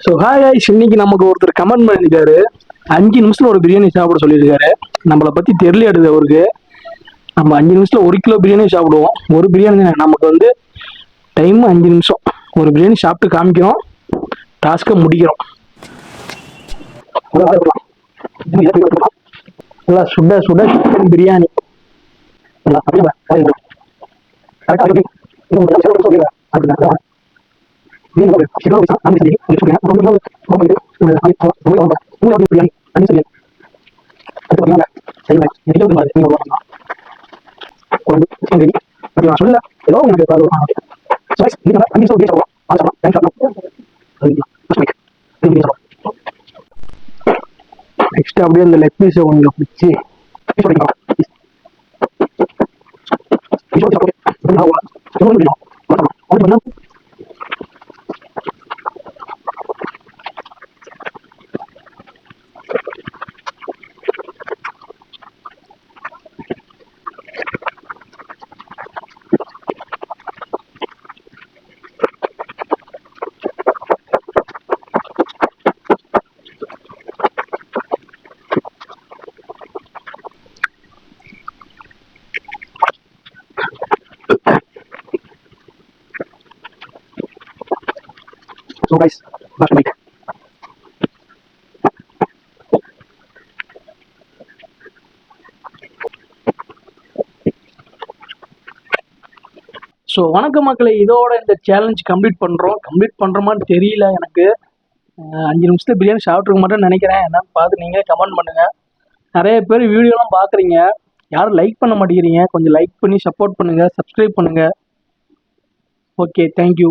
So hi hi, இன்னைக்கு நமக்கு ஒருத்தர் கமெண்ட் பண்ணியிருக்காரு. 5 நிமிஷத்துல ஒரு பிரியாணி சாப்பிட சொல்லியிருக்காரு. நம்மளை பற்றி தெரியலையாடுது அவருக்கு. நம்ம 5 நிமிஷத்துல 1 கிலோ பிரியாணி சாப்பிடுவோம். ஒரு பிரியாணி தானே நமக்கு வந்து டைம் 5 நிமிஷம். ஒரு பிரியாணி சாப்பிட்டு காமிக்கிறோம், டாஸ்க்கை முடிக்கிறோம். நல்லா சுட சுட சிக்கன் பிரியாணி. நெக்ஸ்ட் அப்படியே இந்த லெக் பீஸை கொஞ்சம் பிடிச்சி So guys, last bite. So வணக்க மக்களை, இதோட இந்த சேலஞ்ச் கம்ப்ளீட் பண்ணுறோமான்னு தெரியல எனக்கு. 5 நிமிஷத்துல பிரியாணி சாப்பிட்ருக்க மாட்டேன்னு நினைக்கிறேன். என்னன்னு பார்த்து நீங்கள் கமெண்ட் பண்ணுங்கள். நிறைய பேர் வீடியோலாம் பார்க்குறீங்க, யாரும் லைக் பண்ண மாட்டேங்கிறீங்க. கொஞ்சம் லைக் பண்ணி சப்போர்ட் பண்ணுங்கள், சப்ஸ்கிரைப் பண்ணுங்கள். Okay, thank you.